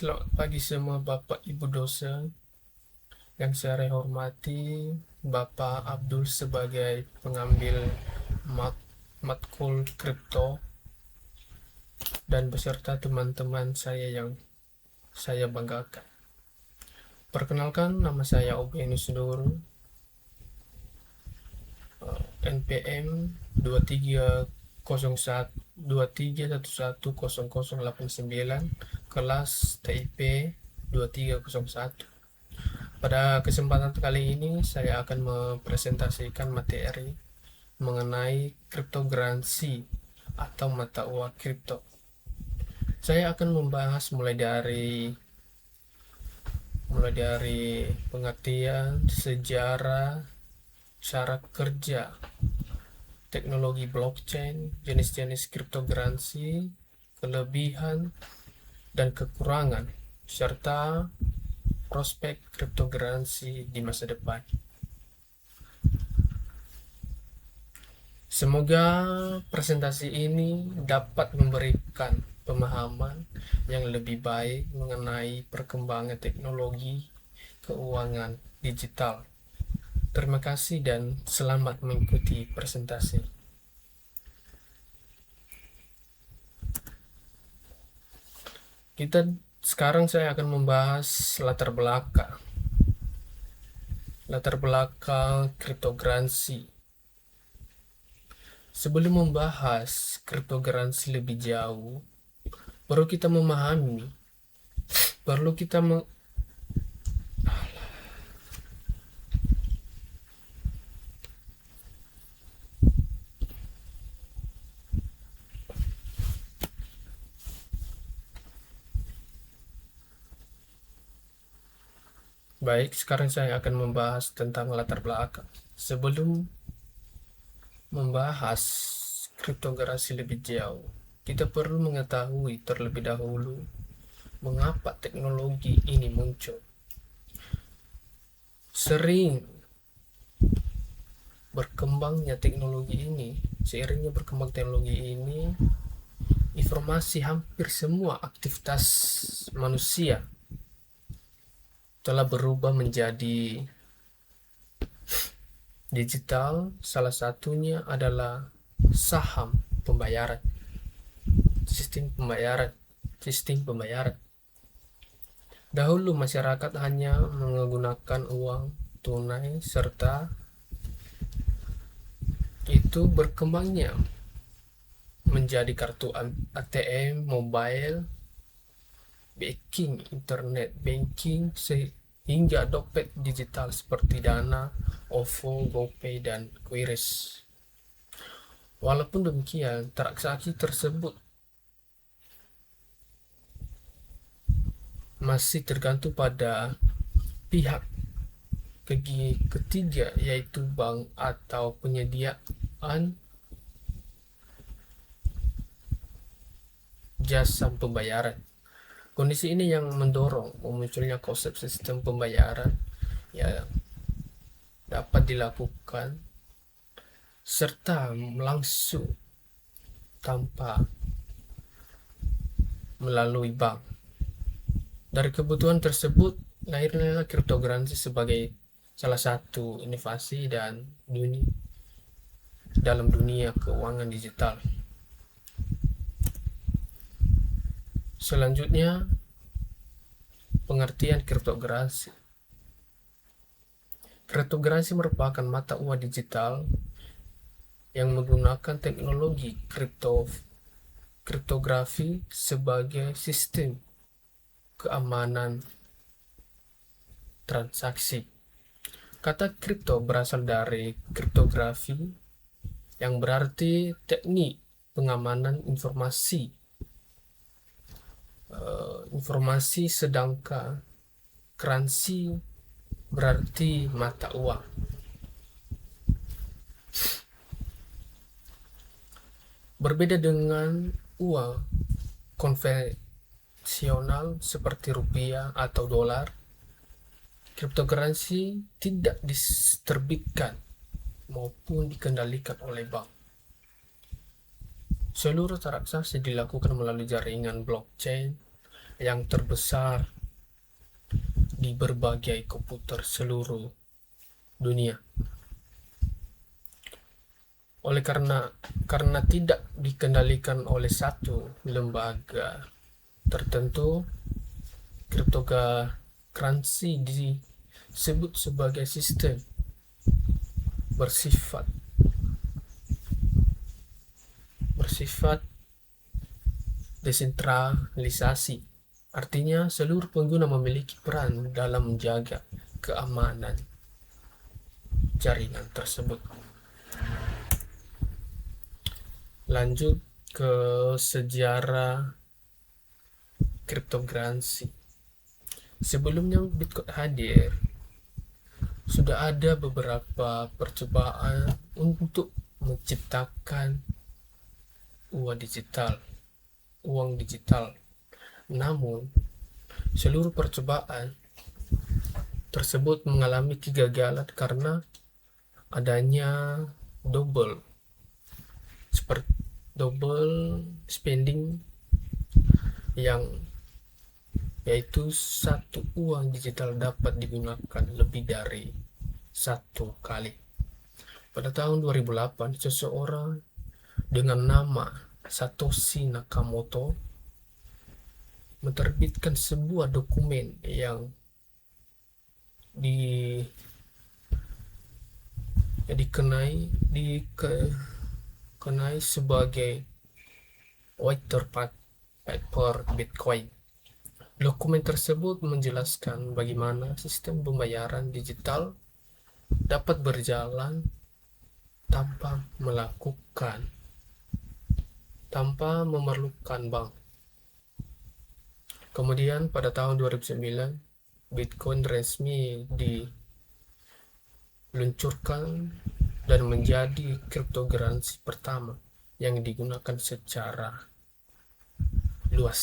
Selamat pagi semua Bapak Ibu dosen yang saya hormati, Bapak Abdul sebagai pengambil matkul kripto dan beserta teman-teman saya yang saya banggakan. Perkenalkan, nama saya Obenus Nur, NPM 2301 kelas TIP 2301. Pada kesempatan kali ini saya akan mempresentasikan materi mengenai kriptografi atau mata uang kripto. Saya akan membahas mulai dari pengertian, sejarah, cara kerja, teknologi blockchain, jenis-jenis kriptografi, kelebihan dan kekurangan, serta prospek kriptografi di masa depan. Semoga presentasi ini dapat memberikan pemahaman yang lebih baik mengenai perkembangan teknologi keuangan digital. Terima kasih dan selamat mengikuti presentasi. Sekarang saya akan membahas latar belakang kriptografi. Sebelum membahas kriptografi lebih jauh, perlu kita memahami, perlu kita Baik, sekarang saya akan membahas tentang latar belakang. Sebelum membahas kriptografi lebih jauh, kita perlu mengetahui terlebih dahulu mengapa teknologi ini muncul. Seiringnya berkembang teknologi ini, informasi hampir semua aktivitas manusia telah berubah menjadi digital. Salah satunya adalah sistem pembayaran. Dahulu masyarakat hanya menggunakan uang tunai, serta itu berkembangnya menjadi kartu ATM, mobile banking, internet banking, sehingga dompet digital seperti Dana, OVO, GoPay, dan QRIS. Walaupun demikian, transaksi tersebut masih tergantung pada pihak ketiga, yaitu bank atau penyediaan jasa pembayaran. Kondisi ini yang mendorong munculnya konsep sistem pembayaran yang dapat dilakukan serta langsung tanpa melalui bank. Dari kebutuhan tersebut lahirnya kriptografi sebagai salah satu inovasi dalam dunia keuangan digital. Selanjutnya, pengertian kriptografi. Kriptografi merupakan mata uang digital yang menggunakan teknologi kriptografi sebagai sistem keamanan transaksi. Kata kripto berasal dari kriptografi yang berarti teknik pengamanan informasi, sedangkan currency berarti mata uang. Berbeda dengan uang konvensional seperti rupiah atau dolar, kriptografi tidak diterbitkan maupun dikendalikan oleh bank. Seluruh transaksi dilakukan melalui jaringan blockchain yang terbesar di berbagai komputer seluruh dunia. Oleh karena tidak dikendalikan oleh satu lembaga tertentu, kriptogaransi disebut sebagai sistem bersifat desentralisasi. Artinya seluruh pengguna memiliki peran dalam menjaga keamanan jaringan tersebut. Lanjut ke sejarah kriptogaransi. Sebelumnya Bitcoin hadir, sudah ada beberapa percobaan untuk menciptakan uang digital. Namun, seluruh percobaan tersebut mengalami kegagalan karena adanya double spending, yaitu satu uang digital dapat digunakan lebih dari satu kali. Pada tahun 2008, seseorang dengan nama Satoshi Nakamoto menerbitkan sebuah dokumen yang dikenai sebagai white paper Bitcoin. Dokumen tersebut menjelaskan bagaimana sistem pembayaran digital dapat berjalan tanpa memerlukan bank. Kemudian pada tahun 2009, Bitcoin resmi diluncurkan dan menjadi kriptogaransi pertama yang digunakan secara luas.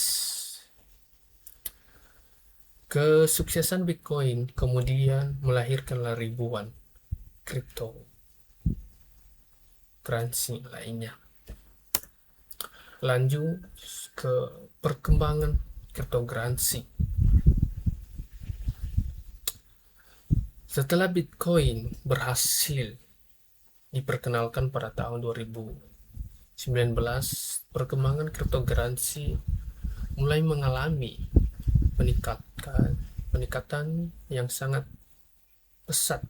Kesuksesan Bitcoin kemudian melahirkan ribuan kriptogaransi lainnya. Lanjut ke perkembangan kriptogaransi. Setelah Bitcoin berhasil diperkenalkan pada tahun 2019, perkembangan kriptogaransi mulai mengalami peningkatan yang sangat pesat.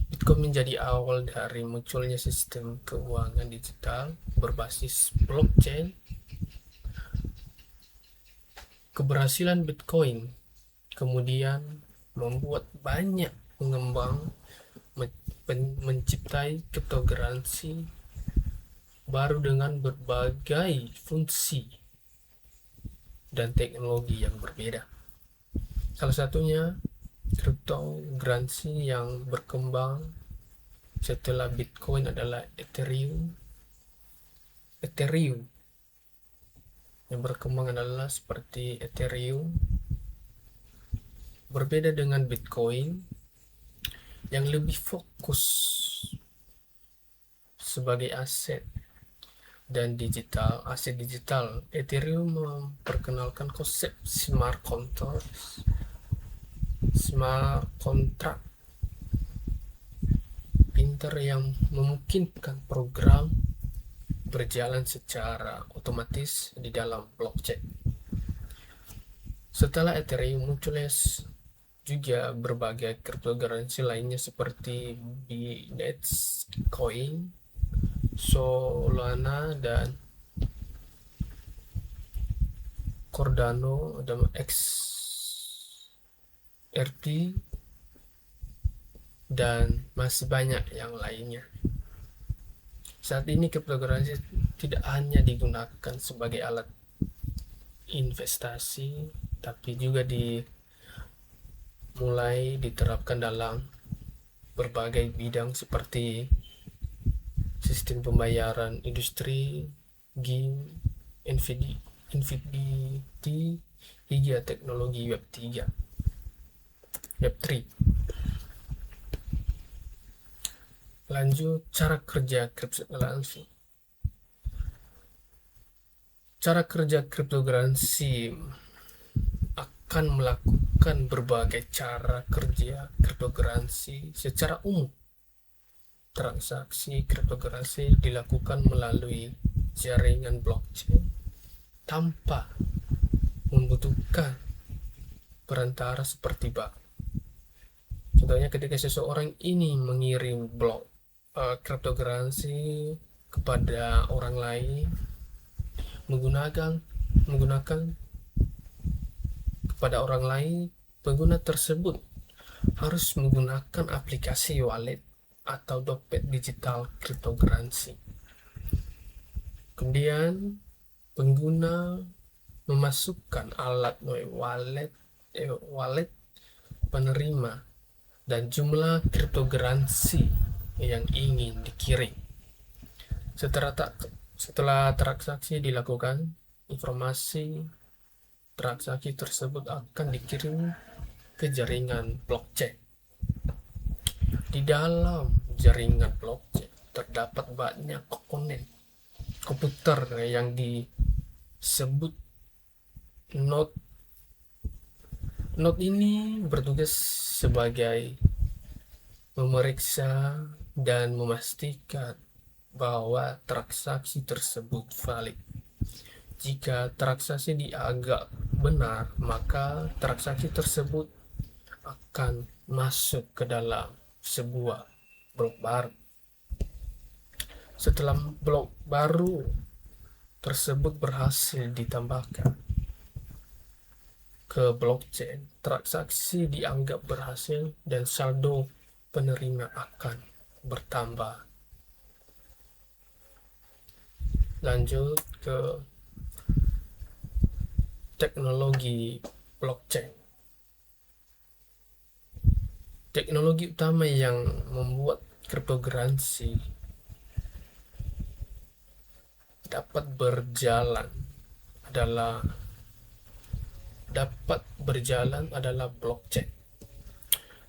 Bitcoin menjadi awal dari munculnya sistem keuangan digital berbasis blockchain. Keberhasilan Bitcoin kemudian membuat banyak pengembang menciptai kriptogaransi baru dengan berbagai fungsi dan teknologi yang berbeda. Salah satunya kriptogaransi yang berkembang setelah Bitcoin adalah Ethereum. Yang berkembang adalah seperti Ethereum. Berbeda dengan Bitcoin yang lebih fokus sebagai aset digital, Ethereum memperkenalkan konsep smart contract pintar yang memungkinkan program berjalan secara otomatis di dalam blockchain. Setelah Ethereum munculnya juga berbagai kriptogaransi lainnya seperti Binance Coin, Solana, dan Cardano, dan XRP, dan masih banyak yang lainnya. Saat ini kriptogaransi tidak hanya digunakan sebagai alat investasi, tapi juga mulai diterapkan dalam berbagai bidang seperti sistem pembayaran industri, game, NFT, hingga teknologi Web3. Lanjut, cara kerja kriptogaransi. Cara kerja kriptogaransi akan melakukan berbagai cara kerja kriptografi secara umum. Transaksi kriptografi dilakukan melalui jaringan blockchain tanpa membutuhkan perantara seperti bank. Contohnya ketika seseorang ini mengirim blok kriptografi kepada orang lain menggunakan kepada orang lain, pengguna tersebut harus menggunakan aplikasi wallet atau dompet digital kriptografi. Kemudian pengguna memasukkan alat wallet penerima dan jumlah kriptografi yang ingin dikirim. Setelah transaksi dilakukan, informasi transaksi tersebut akan dikirim ke jaringan blockchain. Di dalam jaringan blockchain terdapat banyak komponen komputer yang disebut node. Node ini bertugas sebagai memeriksa dan memastikan bahwa transaksi tersebut valid. Jika transaksi dianggap benar, maka transaksi tersebut akan masuk ke dalam sebuah blok baru. Setelah blok baru tersebut berhasil ditambahkan ke blockchain, transaksi dianggap berhasil dan saldo penerima akan bertambah. Lanjut ke teknologi blockchain. Teknologi utama yang membuat kriptografi dapat berjalan adalah blockchain.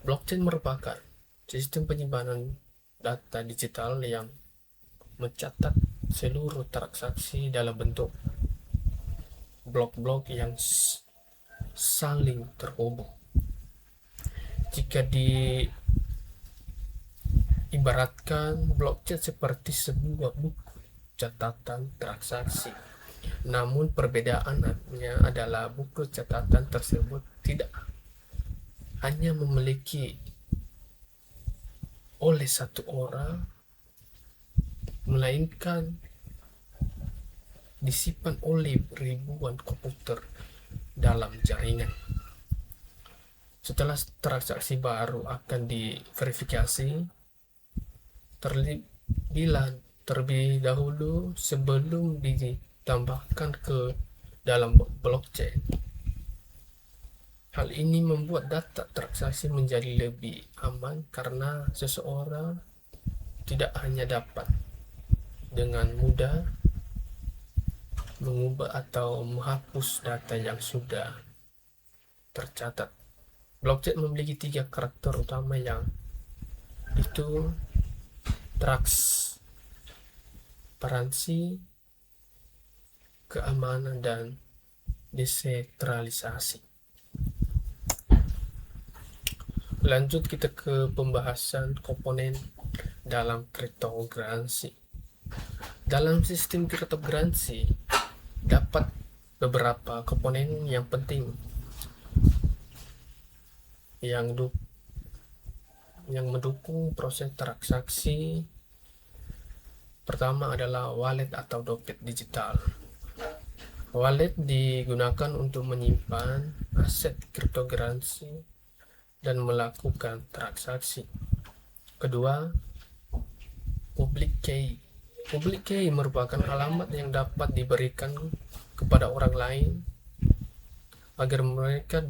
Blockchain merupakan sistem penyimpanan data digital yang mencatat seluruh transaksi dalam bentuk blok-blok yang saling terhubung. Jika diibaratkan blockchain seperti sebuah buku catatan transaksi, namun perbedaannya adalah buku catatan tersebut tidak hanya memiliki oleh satu orang, melainkan disimpan oleh ribuan komputer dalam jaringan. Setelah transaksi baru akan diverifikasi terlebih dahulu sebelum ditambahkan ke dalam blockchain. Hal ini membuat data transaksi menjadi lebih aman karena seseorang tidak hanya dapat dengan mudah mengubah atau menghapus data yang sudah tercatat. Blockchain memiliki 3 karakter utama yang itu transparansi, keamanan, dan desentralisasi. Lanjut kita ke pembahasan komponen dalam kriptografi. Dalam sistem kriptografi dapat beberapa komponen yang penting yang mendukung proses transaksi. Pertama adalah wallet atau dompet digital. Wallet digunakan untuk menyimpan aset kriptografi dan melakukan transaksi. Kedua, public key. Public key merupakan alamat yang dapat diberikan kepada orang lain agar mereka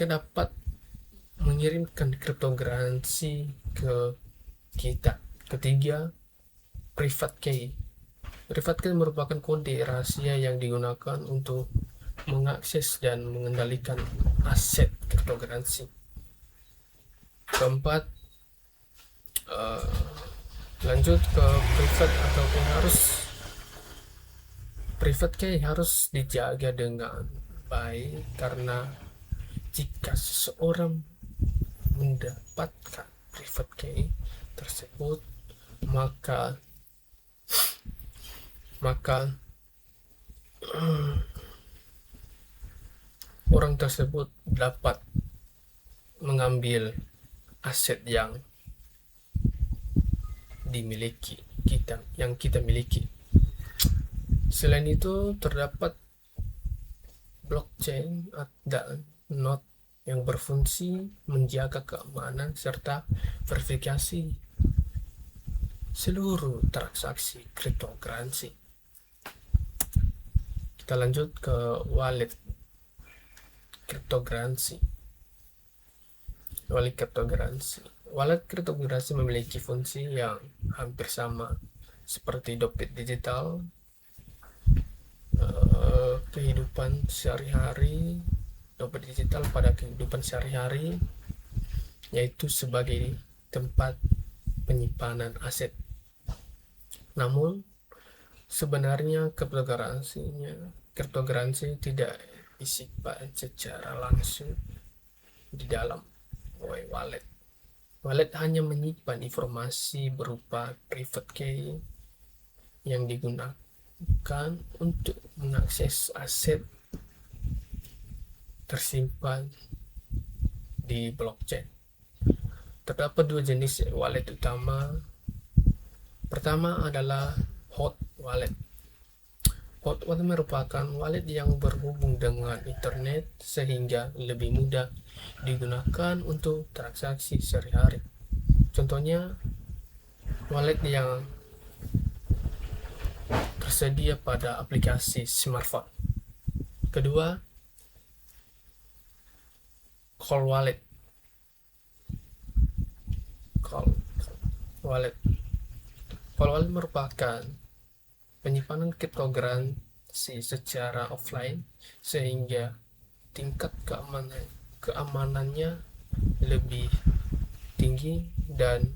dapat mengirimkan kriptografi ke kita. Ketiga, private key. Private key merupakan kode rahasia yang digunakan untuk mengakses dan mengendalikan aset kriptografi. Keempat, lanjut ke private atau private key harus dijaga dengan baik, karena jika seseorang mendapatkan private key tersebut, maka orang tersebut dapat mengambil aset yang dimiliki yang kita miliki. Selain itu, terdapat blockchain dan node yang berfungsi menjaga keamanan serta verifikasi seluruh transaksi kriptokrasi. Kita lanjut ke wallet kriptokrasi. Wallet kriptokrasi memiliki fungsi yang hampir sama seperti dompet digital. Kehidupan sehari-hari, dompet digital pada kehidupan sehari-hari, yaitu sebagai tempat penyimpanan aset. Namun sebenarnya kriptokrasi tidak disimpan secara langsung di dalam wallet. Wallet hanya menyimpan informasi berupa private key yang digunakan untuk mengakses aset tersimpan di blockchain. Terdapat dua jenis wallet utama. Pertama adalah hot wallet. Hot wallet merupakan wallet yang berhubung dengan internet sehingga lebih mudah digunakan untuk transaksi sehari-hari. Contohnya, wallet yang tersedia pada aplikasi smartphone. Kedua, cold wallet. Cold wallet merupakan penyimpanan kriptokrasi secara offline sehingga tingkat keamanannya lebih tinggi dan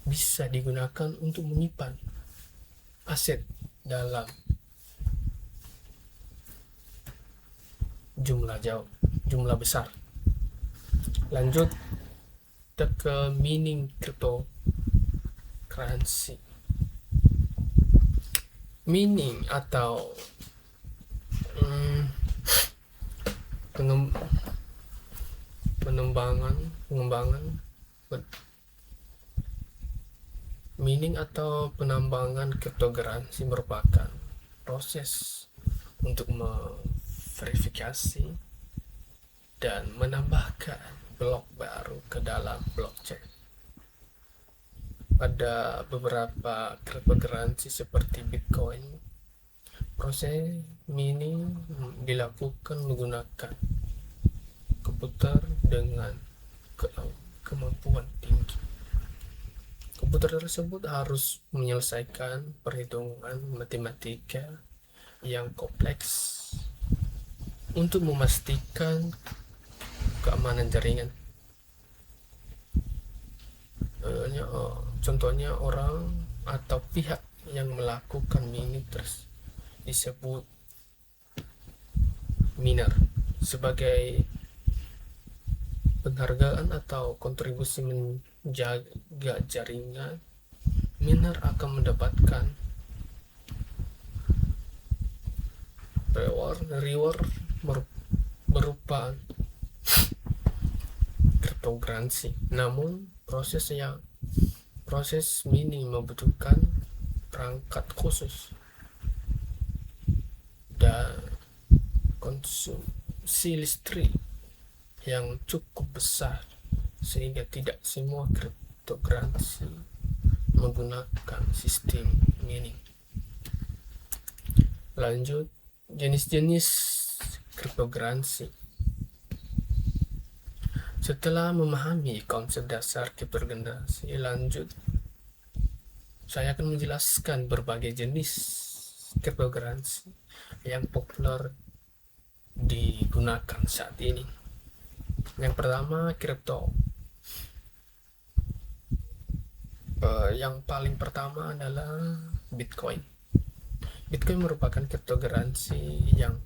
bisa digunakan untuk menyimpan aset dalam jumlah besar. Lanjut ke mining kriptokrasi. Mining atau penambangan kriptokrasi merupakan proses untuk memverifikasi dan menambahkan blok baru ke dalam blockchain. Pada beberapa kriptokrasi seperti Bitcoin, proses mining dilakukan menggunakan komputer dengan kemampuan tinggi. Komputer tersebut harus menyelesaikan perhitungan matematika yang kompleks untuk memastikan keamanan jaringan. Contohnya, orang atau pihak yang melakukan mining disebut miner. Sebagai penghargaan atau kontribusi menjaga jaringan, miner akan mendapatkan reward berupa kriptokrasi. Namun proses mining membutuhkan perangkat khusus dan konsumsi listrik yang cukup besar sehingga tidak semua kriptokrasi menggunakan sistem mining. Lanjut, jenis-jenis kriptokrasi. Setelah memahami konsep dasar kriptokrasi, lanjut saya akan menjelaskan berbagai jenis kriptokrasi yang populer digunakan saat ini. Yang pertama, yang paling pertama adalah Bitcoin. Bitcoin merupakan kriptogaransi yang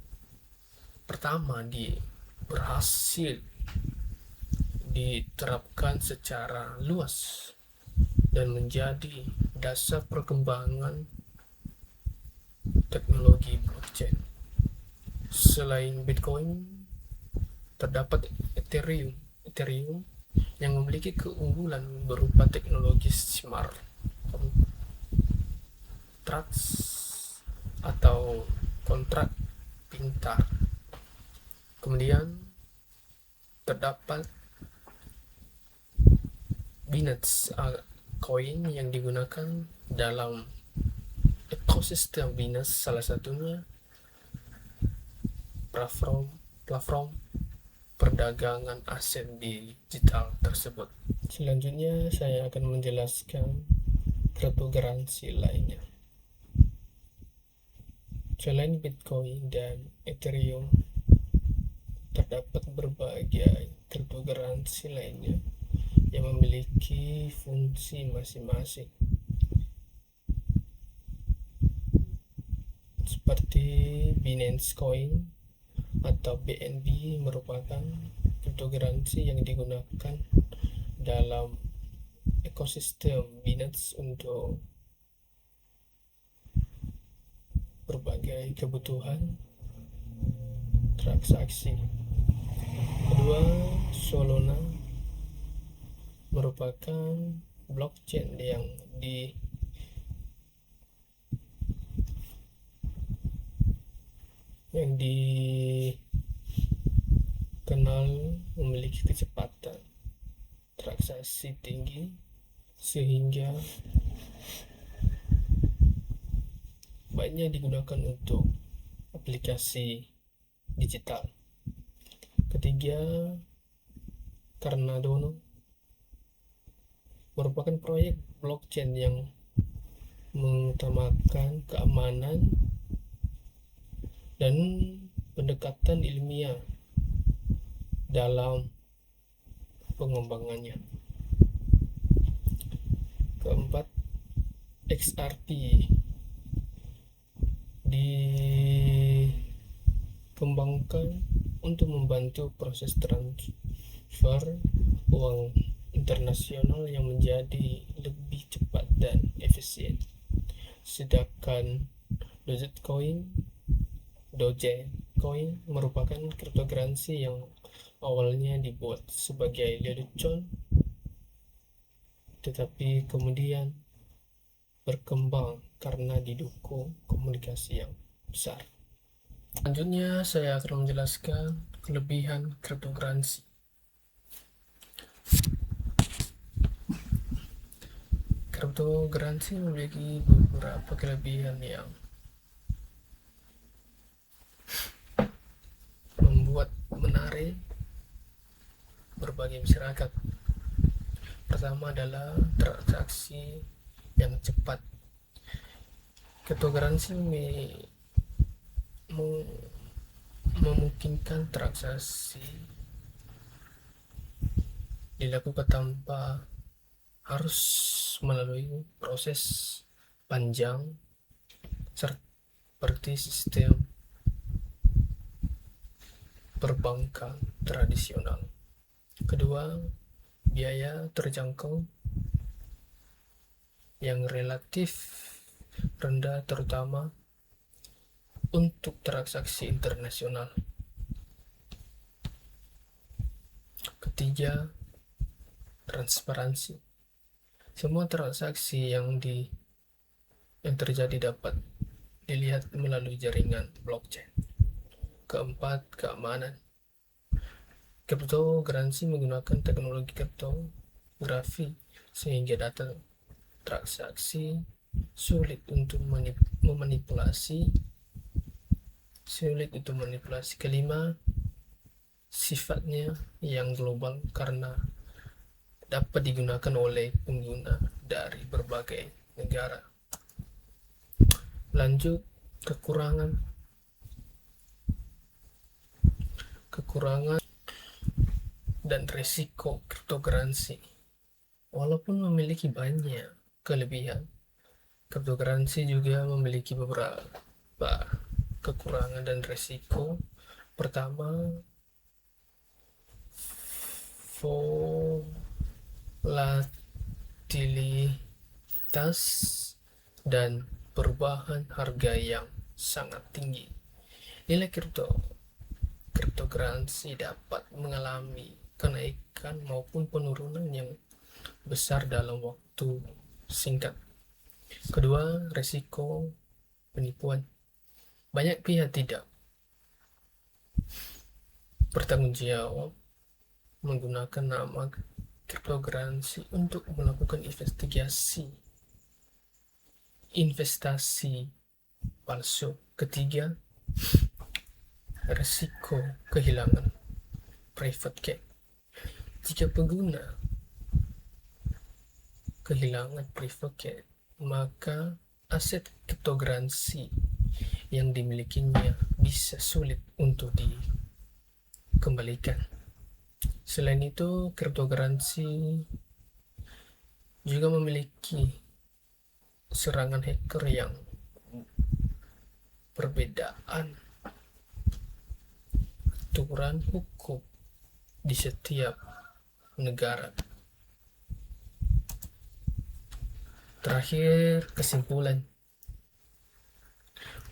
pertama berhasil diterapkan secara luas dan menjadi dasar perkembangan teknologi blockchain. Selain Bitcoin, terdapat Ethereum yang memiliki keunggulan berupa teknologi smart contracts atau kontrak pintar. Kemudian terdapat Binance Coin yang digunakan dalam ekosistem Binance, salah satunya platform perdagangan aset digital tersebut. Selanjutnya saya akan menjelaskan kriptogaransi lainnya. Selain Bitcoin dan Ethereum, terdapat berbagai kriptogaransi lainnya yang memiliki fungsi masing-masing, seperti Binance Coin atau BNB merupakan kriptogaransi yang digunakan dalam ekosistem Binance untuk berbagai kebutuhan transaksi. Kedua, Solana merupakan blockchain yang dikenal memiliki kecepatan transaksi tinggi sehingga banyak digunakan untuk aplikasi digital. Ketiga, Cardano merupakan proyek blockchain yang mengutamakan keamanan dan pendekatan ilmiah dalam pengembangannya. Keempat, XRP dikembangkan untuk membantu proses transfer uang internasional yang menjadi lebih cepat dan efisien. Sedangkan Dogecoin merupakan kriptogaransi yang awalnya dibuat sebagai lelucon tetapi kemudian berkembang karena didukung komunikasi yang besar. Selanjutnya saya akan menjelaskan kelebihan kriptogaransi. Kriptogaransi memiliki beberapa kelebihan yang membuat menarik berbagai masyarakat. Pertama adalah transaksi yang cepat. Kriptogaransi memungkinkan transaksi dilakukan tanpa harus melalui proses panjang seperti sistem perbankan tradisional. Kedua, biaya terjangkau yang relatif rendah terutama untuk transaksi internasional. Ketiga, transparansi. Semua transaksi yang terjadi dapat dilihat melalui jaringan blockchain. Keempat, keamanan. Kriptogaransi menggunakan teknologi kriptografi sehingga data transaksi sulit untuk memanipulasi. Kelima, sifatnya yang global karena dapat digunakan oleh pengguna dari berbagai negara. Lanjut, kekurangan dan risiko kriptogaransi. Walaupun memiliki banyak kelebihan, kriptogaransi juga memiliki beberapa kekurangan dan resiko. Pertama, volatilitas dan perubahan harga yang sangat tinggi. Nilai kriptokurrensi dapat mengalami kenaikan maupun penurunan yang besar dalam waktu singkat. Kedua, resiko penipuan. Banyak pihak tidak bertanggung jawab menggunakan nama kriptokurrensi untuk melakukan investasi palsu. Ketiga, resiko kehilangan private key. Jika pengguna kehilangan private key, maka aset kriptokurrensi yang dimilikinya bisa sulit untuk dikembalikan. Selain itu, kriptokurrensi juga memiliki serangan hacker yang perbedaan aturan hukum di setiap negara. Terakhir, kesimpulan.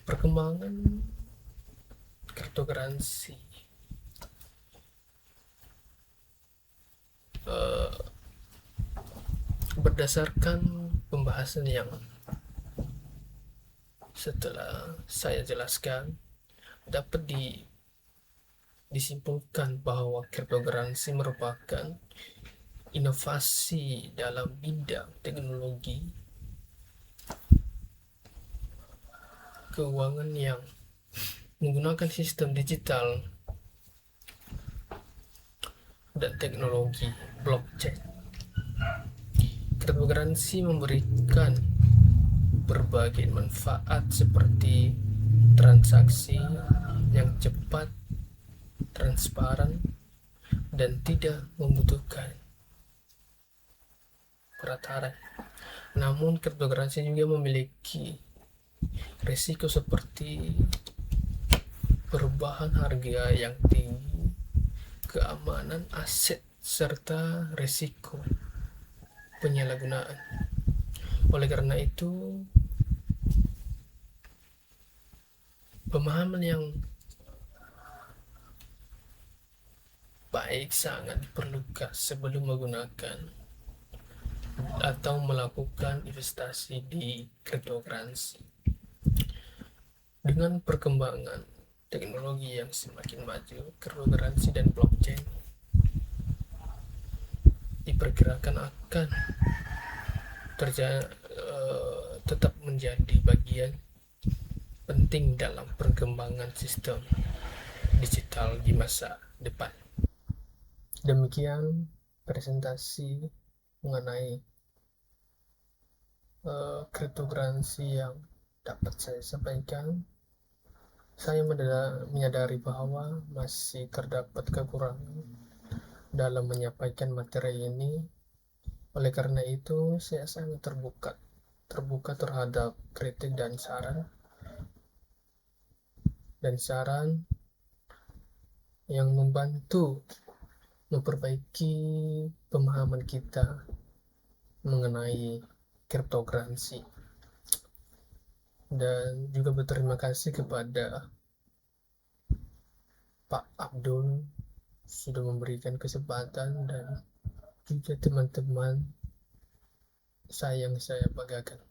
Perkembangan kriptokurrensi berdasarkan pembahasan yang setelah saya jelaskan, dapat disimpulkan bahwa kriptokurrensi merupakan inovasi dalam bidang teknologi keuangan yang menggunakan sistem digital dan teknologi blockchain. Kriptokurrensi memberikan berbagai manfaat seperti transaksi yang cepat, transparan, dan tidak membutuhkan peraturan. Namun kriptokurrensi juga memiliki risiko seperti perubahan harga yang tinggi, keamanan aset, serta risiko penyalahgunaan. Oleh karena itu, pemahaman yang baik sangat diperlukan sebelum menggunakan atau melakukan investasi di kriptokurrensi. Dengan perkembangan teknologi yang semakin maju, kriptokurrensi dan blockchain diperkirakan akan tetap menjadi bagian penting dalam perkembangan sistem digital di masa depan. Demikian presentasi mengenai kriptokurrensi yang dapat saya sampaikan. Saya menyadari bahwa masih terdapat kekurangan dalam menyampaikan materi ini. Oleh karena itu, saya sangat terbuka terhadap kritik dan saran yang membantu memperbaiki pemahaman kita mengenai kriptokurrensi. Dan juga berterima kasih kepada Pak Abdul sudah memberikan kesempatan, dan juga teman-teman yang saya banggakan.